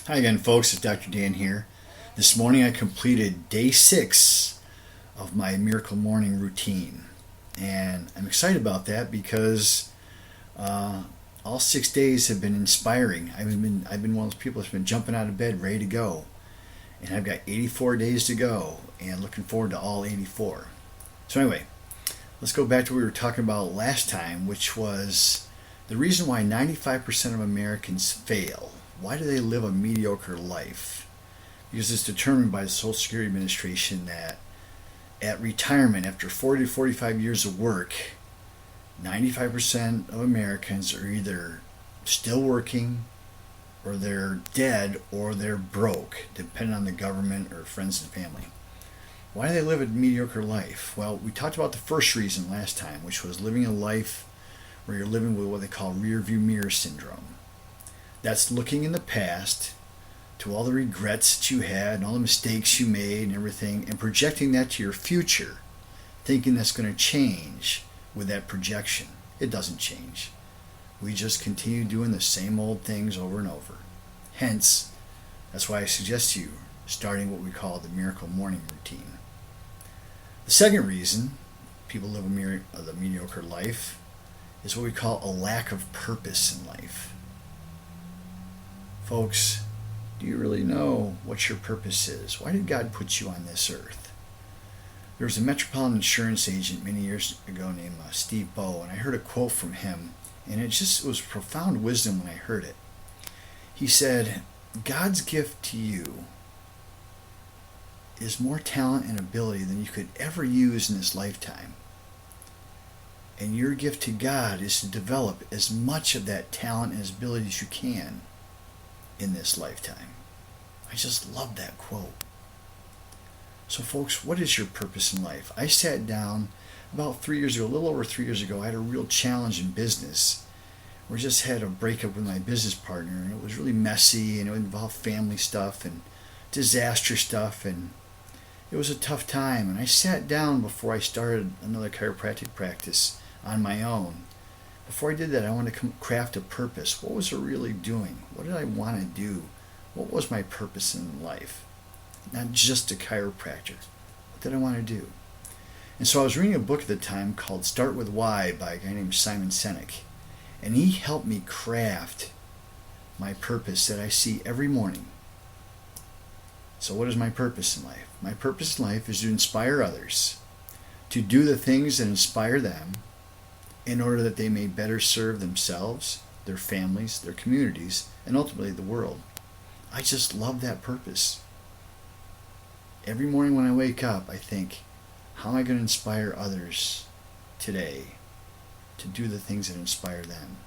Hi again, folks. It's Dr. Dan here. This morning I completed day 6 of my Miracle Morning routine. And I'm excited about that because all 6 days have been inspiring. I've been one of those people that's been jumping out of bed ready to go. And I've got 84 days to go and looking forward to all 84. So anyway, let's go back to what we were talking about last time, which was the reason why 95% of Americans fail. Why do they live a mediocre life? Because it's determined by the Social Security Administration that at retirement, after 40 to 45 years of work, 95% of Americans are either still working, or they're dead, or they're broke, depending on the government or friends and family. Why do they live a mediocre life? Well, we talked about the first reason last time, which was living a life where you're living with what they call rear view mirror syndrome. That's looking in the past to all the regrets that you had and all the mistakes you made and everything, and projecting that to your future, thinking that's going to change with that projection. It doesn't change. We just continue doing the same old things over and over. Hence, that's why I suggest you starting what we call the Miracle Morning routine. The second reason people live a mediocre life is what we call a lack of purpose in life. Folks, do you really know what your purpose is? Why did God put you on this earth? There was a Metropolitan Insurance agent many years ago named Steve Bowe, and I heard a quote from him, and it was profound wisdom when I heard it. He said, God's gift to you is more talent and ability than you could ever use in this lifetime. And your gift to God is to develop as much of that talent and ability as you can in this lifetime. I just love that quote. So folks, what is your purpose in life? I sat down about 3 years ago, a little over 3 years ago. I had a real challenge in business. We just had a breakup with my business partner, and it was really messy, and it involved family stuff and disaster stuff, and it was a tough time. And I sat down before I started another chiropractic practice on my own. Before I did that, I wanted to craft a purpose. What was I really doing? What did I want to do? What was my purpose in life? Not just a chiropractor. What did I want to do? And so I was reading a book at the time called Start With Why by a guy named Simon Sinek. And he helped me craft my purpose that I see every morning. So what is my purpose in life? My purpose in life is to inspire others, to do the things that inspire them, in order that they may better serve themselves, their families, their communities, and ultimately the world. I just love that purpose. Every morning when I wake up, I think, how am I going to inspire others today to do the things that inspire them?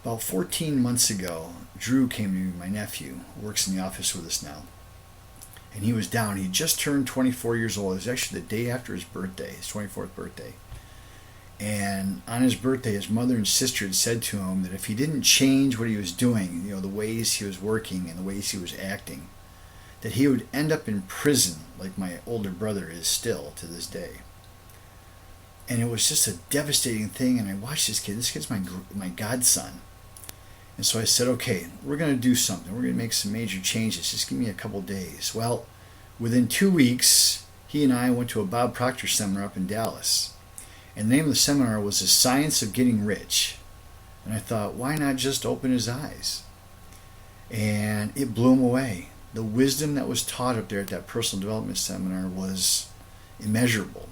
About 14 months ago, Drew came to me, my nephew, who works in the office with us now. And he was down. He just turned 24 years old. It was actually the day after his birthday, his 24th birthday. And on his birthday, his mother and sister had said to him that if he didn't change what he was doing, the ways he was working and the ways he was acting, that he would end up in prison like my older brother is still to this day. And it was just a devastating thing. And I watched this kid. This kid's my godson. And so I said, okay, we're going to do something. We're going to make some major changes. Just give me a couple days. Well, within 2 weeks, he and I went to a Bob Proctor seminar up in Dallas. And the name of the seminar was The Science of Getting Rich. And I thought, why not just open his eyes? And it blew him away. The wisdom that was taught up there at that personal development seminar was immeasurable.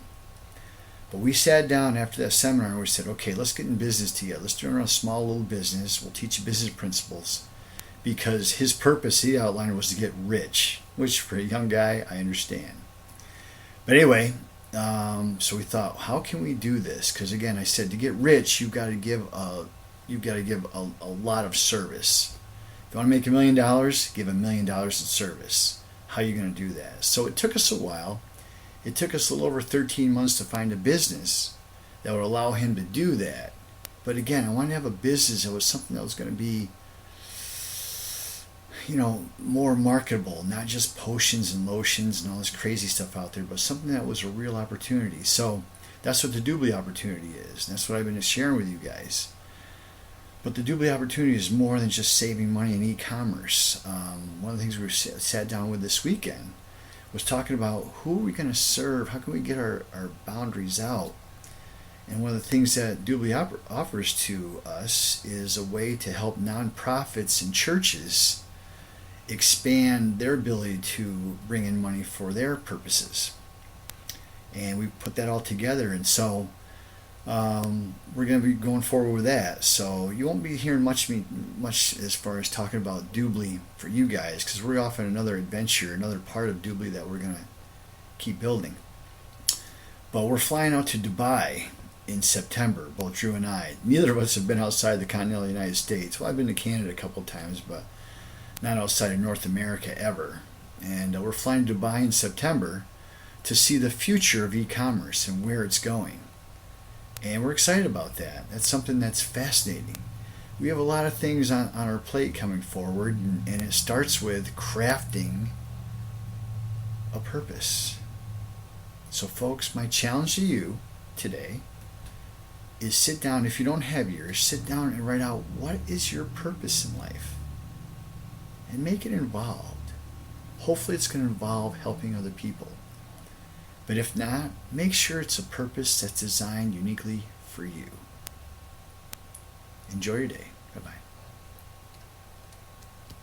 But we sat down after that seminar and we said, okay, let's get in business together. Let's turn around a small little business. We'll teach you business principles. Because his purpose, he outlined, was to get rich, which for a young guy, I understand. But anyway, so we thought, how can we do this? Because again, I said, to get rich, you've got to give a lot of service. If you want to make $1 million, give $1 million in service. How are you going to do that? So it took us a while. It took us a little over 13 months to find a business that would allow him to do that. But again, I wanted to have a business that was something that was going to be, more marketable, not just potions and lotions and all this crazy stuff out there, but something that was a real opportunity. So that's what the Doobly opportunity is. And that's what I've been sharing with you guys. But the Doobly opportunity is more than just saving money in e-commerce. One of the things we sat down with this weekend was talking about who are we going to serve, how can we get our boundaries out. And one of the things that Doobly offers to us is a way to help nonprofits and churches expand their ability to bring in money for their purposes. And we put that all together, and so we're going to be going forward with that. So you won't be hearing much as far as talking about Doobly for you guys, because we're off on another adventure, another part of Doobly that we're going to keep building. But we're flying out to Dubai in September, both Drew and I. Neither of us have been outside the continental United States. Well, I've been to Canada a couple of times, but not outside of North America ever. And we're flying to Dubai in September to see the future of e-commerce and where it's going. And we're excited about that. That's something that's fascinating. We have a lot of things on our plate coming forward, and it starts with crafting a purpose. So folks, my challenge to you today is sit down. If you don't have yours, sit down and write out what is your purpose in life and make it involved. Hopefully it's going to involve helping other people. But if not, make sure it's a purpose that's designed uniquely for you. Enjoy your day. Bye-bye.